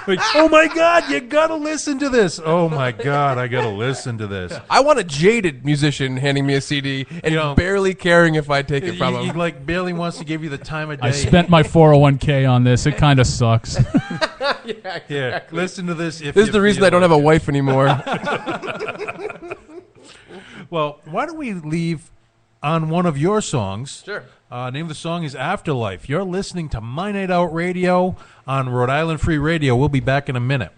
Like, oh my God, you gotta listen to this. Oh my God, I gotta listen to this. I want a jaded musician handing me a CD and barely caring if I take it from He him. like barely wants to give you the time of day. I spent my 401k on this. It kind of sucks. Here, listen to this. If This is you the reason feel I don't have a like it. wife anymore. Well, why don't we leave on one of your songs? Sure. Name of the song is Afterlife. You're listening to My Night Out Radio on Rhode Island Free Radio. We'll be back in a minute.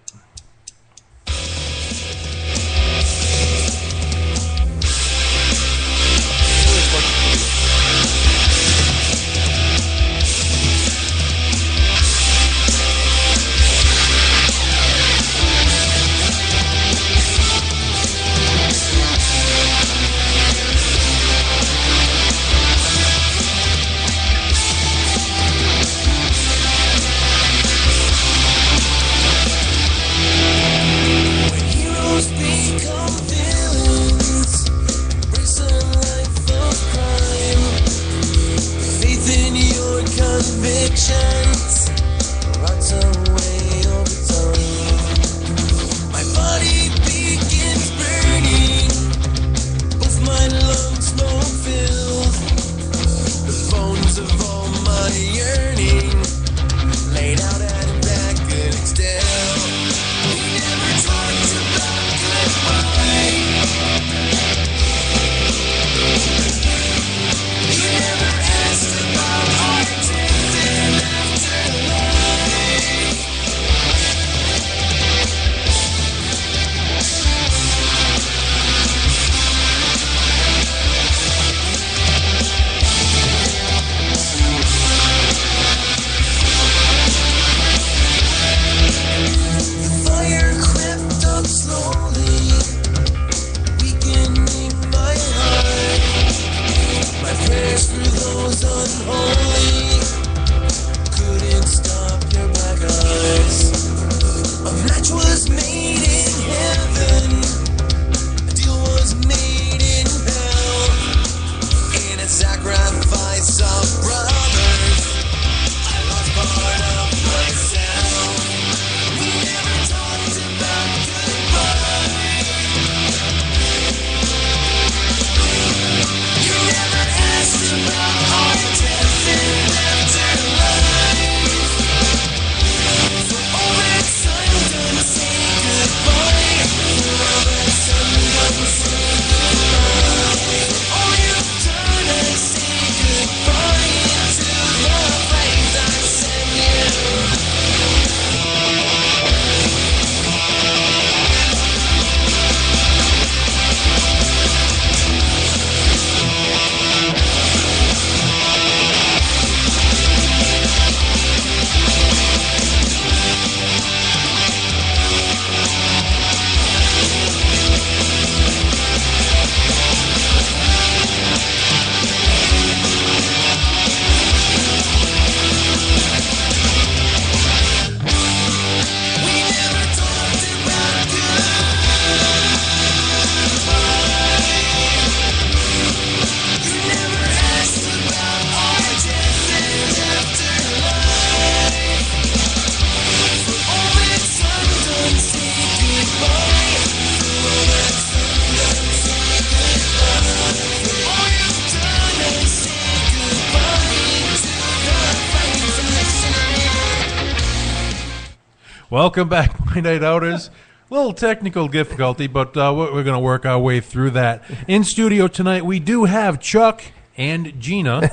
Welcome back, My Night Outers. Little technical difficulty, but we're going to work our way through that. In studio tonight, we do have Chuck and Gina.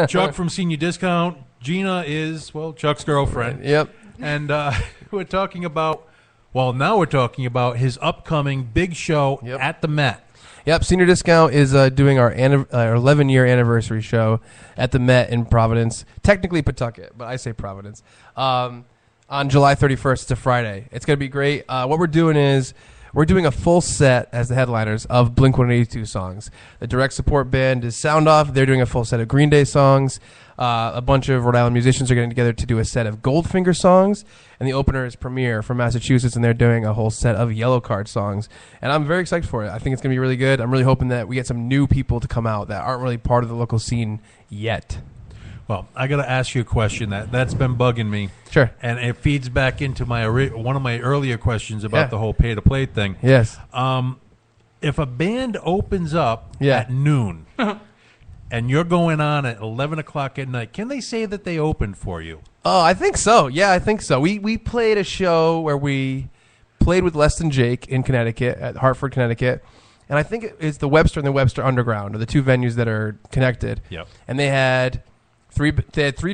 Chuck from Senior Discount. Gina is, well, Chuck's girlfriend. Yep. And we're talking about, well, now we're talking about his upcoming big show at the Met. Yep, Senior Discount is doing our 11-year anniversary show at the Met in Providence. Technically Pawtucket, but I say Providence. On July 31st. It's a Friday. It's going to be great. What we're doing is we're doing a full set as the headliners of Blink-182 songs. The direct support band is Sound Off. They're doing a full set of Green Day songs. A bunch of Rhode Island musicians are getting together to do a set of Goldfinger songs. And the opener is Premier from Massachusetts, and they're doing a whole set of Yellow Card songs. And I'm very excited for it. I think it's going to be really good. I'm really hoping that we get some new people to come out that aren't really part of the local scene yet. Well, I got to ask you a question that's been bugging me. Sure. And it feeds back into one of my earlier questions about Yeah. the whole pay-to-play thing. Yes. If a band opens up Yeah. at noon and you're going on at 11 o'clock at night, can they say that they opened for you? Oh, I think so. Yeah, I think so. We played a show where we played with Less Than Jake in Connecticut, at Hartford, Connecticut. And I think it's the Webster and the Webster Underground are the two venues that are connected. Yep. And they had three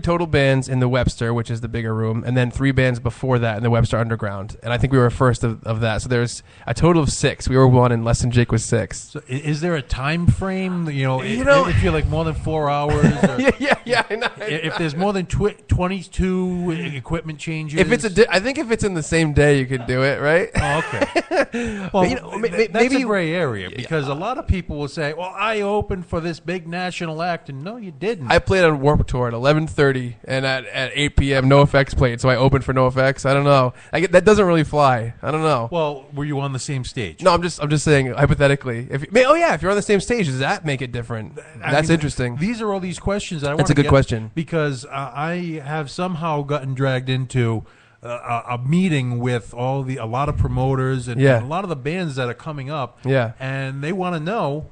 total bands in the Webster, which is the bigger room, and then 3 bands before that in the Webster Underground. And I think we were first of that. So there's a total of 6. We were 1, and Less Than Jake was 6. So is there a time frame? know- If you're like more than 4 hours, or yeah, I know. if there's more than 22 equipment changes. If it's I think if it's in the same day, you could do it, right? Oh, okay. Well, that's maybe a gray area because a lot of people will say, "Well, I opened for this big national act," and no, you didn't. I played on Warped Tour at 11:30, and at 8 p.m. NoFX played, so I opened for NoFX. I don't know. That doesn't really fly. I don't know. Well, were you on the same stage? No, I'm just saying hypothetically. If you're on the same stage, does that make it different? That's interesting. These are all these questions that I want That's a good question. because I have somehow gotten dragged into a meeting with a lot of promoters and Yeah. a lot of the bands that are coming up. Yeah. And they want to know,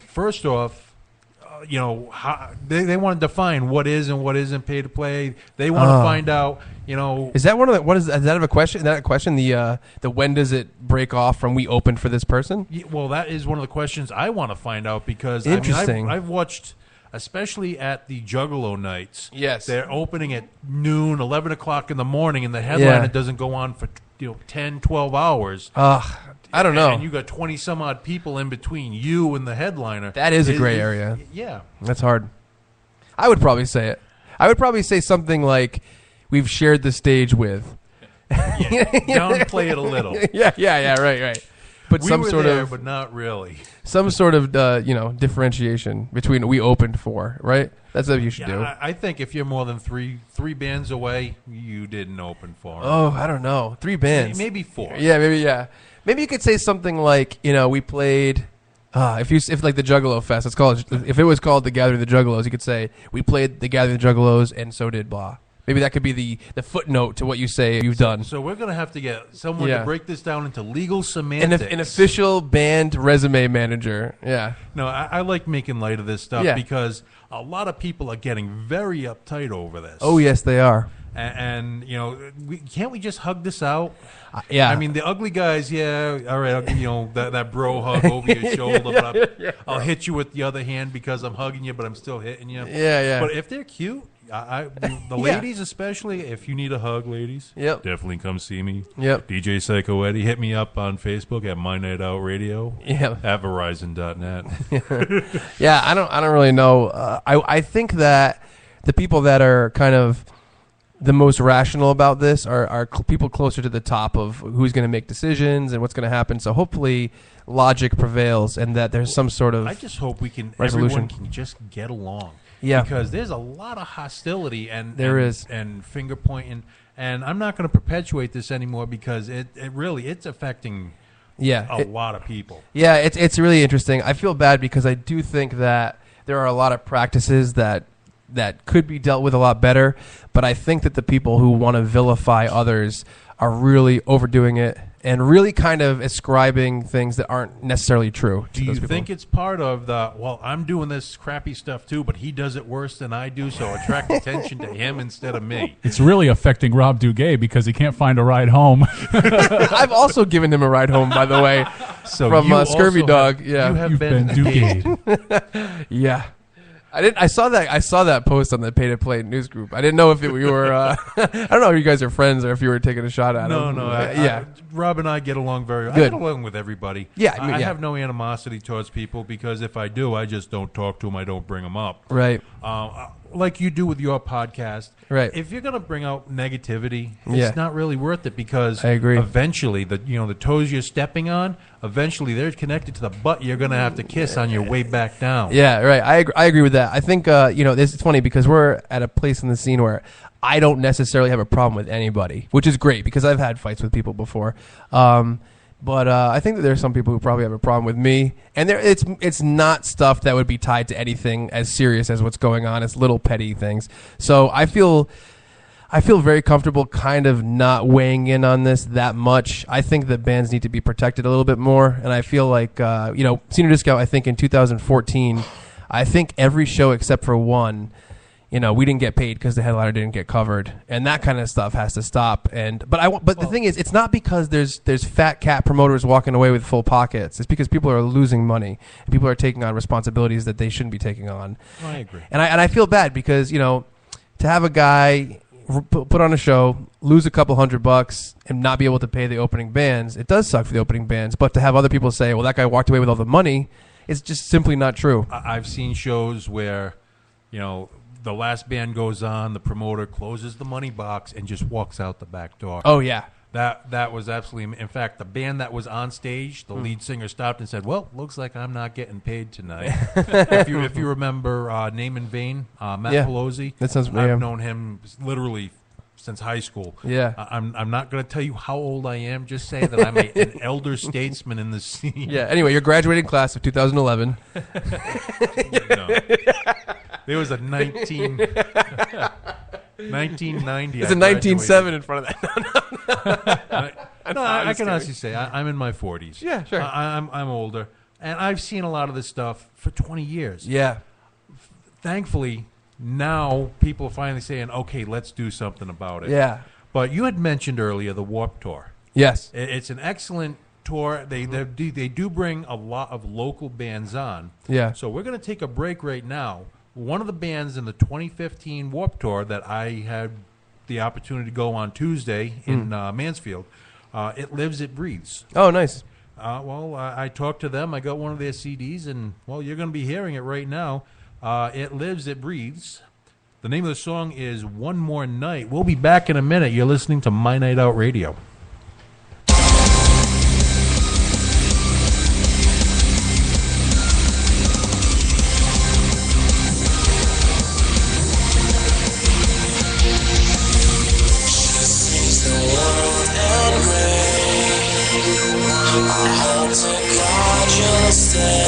first off, how they want to define what is and what isn't pay to play. They want to find out, Is that one of the? Is that a question? Is that a question? The when does it break off from we opened for this person? Well, that is one of the questions I want to find out because Interesting. I've watched, especially at the Juggalo nights. Yes. They're opening at noon, 11 o'clock in the morning, and the headliner doesn't go on for 10, 12 hours. I don't know. And you got 20 some odd people in between you and the headliner. That is a gray area. Yeah. That's hard. I would probably say it. I would probably say something like, "We've shared the stage with." Yeah. Downplay it a little. yeah, right. But We some were sort there, of but not really. some sort of differentiation between we opened for, right? That's what you should do. I think if you're more than three bands away, you didn't open for 'em. Oh, I don't know. 3 bands. Maybe 4. Yeah, maybe. Yeah, maybe you could say something like, we played. If like the Juggalo Fest, it's called. If it was called the Gathering of the Juggalos, you could say we played the Gathering of the Juggalos, and so did blah. Maybe that could be the footnote to what you say you've done. So we're going to have to get someone Yeah. to break this down into legal semantics. An official band resume manager. Yeah. No, I like making light of this stuff Yeah. because a lot of people are getting very uptight over this. Oh yes, they are. And can't we just hug this out? Yeah. I mean, the ugly guys, yeah, all right, that bro hug over your shoulder, but I'll hit you with the other hand because I'm hugging you, but I'm still hitting you. Yeah. But if they're cute, the ladies especially, if you need a hug, ladies, Yep. definitely come see me. Yep. DJ Psycho Eddie, hit me up on Facebook at My Night Out Radio Yeah. at Verizon.net. Yeah. I don't really know. I think that the people that are kind of the most rational about this are people closer to the top of who's going to make decisions and what's going to happen. So hopefully logic prevails and that there's some sort of I just hope resolution. everyone can just get along. Yeah. Because there's a lot of hostility and finger pointing, and I'm not going to perpetuate this anymore because it's affecting a lot of people. Yeah, it's really interesting. I feel bad because I do think that there are a lot of practices that could be dealt with a lot better, but I think that the people who want to vilify others are really overdoing it and really kind of ascribing things that aren't necessarily true. Do you think it's part of I'm doing this crappy stuff too, but he does it worse than I do, so attract attention to him instead of me? It's really affecting Rob Duguay because he can't find a ride home. I've also given him a ride home, by the way, So from you Scurvy also Dog. have- Yeah, you have You've been engaged. Dugayed. yeah. I saw that post on the Pay to Play news group. I didn't know if we were. I don't know if you guys are friends or if you were taking a shot at him. No. Rob and I get along very. Good. I get along with everybody. Yeah, I have no animosity towards people because if I do, I just don't talk to them. I don't bring them up. Right. Like you do with your podcast. Right. If you're going to bring out negativity, Yeah. it's not really worth it because I agree. eventually the toes you're stepping on, eventually they're connected to the butt you're going to have to kiss on your way back down. Yeah, right. I agree with that. I think it's funny because we're at a place in the scene where I don't necessarily have a problem with anybody, which is great because I've had fights with people before. But I think that there's some people who probably have a problem with me, and it's not stuff that would be tied to anything as serious as what's going on. It's little petty things. So I feel very comfortable kind of not weighing in on this that much. I think that bands need to be protected a little bit more, and I feel like Senior Discount, I think in 2014, I think every show except for one, we didn't get paid because the headliner didn't get covered, and that kind of stuff has to stop. But the thing is, it's not because there's fat cat promoters walking away with full pockets. It's because people are losing money and people are taking on responsibilities that they shouldn't be taking on. I agree. And I feel bad because to have a guy put on a show, lose a couple $100 and not be able to pay the opening bands, it does suck for the opening bands. But to have other people say, well, that guy walked away with all the money, it's just simply not true. I've seen shows where, the last band goes on, the promoter closes the money box and just walks out the back door. Oh, yeah. That was absolutely. In fact, the band that was on stage, the lead singer stopped and said, "Well, looks like I'm not getting paid tonight." if you remember Name in Vain, Matt Pelosi, that sounds familiar. I've known him literally since high school. Yeah, I'm not going to tell you how old I am. Just say that I'm an elder statesman in the scene. Yeah. Anyway, your graduating class of 2011. No. There was a 1990. There's a 19.7 in front of that. I can honestly say I'm in my 40s. Yeah, sure. I'm older, and I've seen a lot of this stuff for 20 years. Yeah. Thankfully, now people are finally saying, "Okay, let's do something about it." Yeah. But you had mentioned earlier the Warped Tour. Yes. It's an excellent tour. They do bring a lot of local bands on. Yeah. So we're going to take a break right now. One of the bands in the 2015 Warped Tour that I had the opportunity to go on Tuesday in Mansfield, It Lives, It Breathes. Oh, nice. I talked to them. I got one of their CDs, and, you're going to be hearing it right now. It Lives, It Breathes. The name of the song is One More Night. We'll be back in a minute. You're listening to My Night Out Radio. I hope to God you'll stay.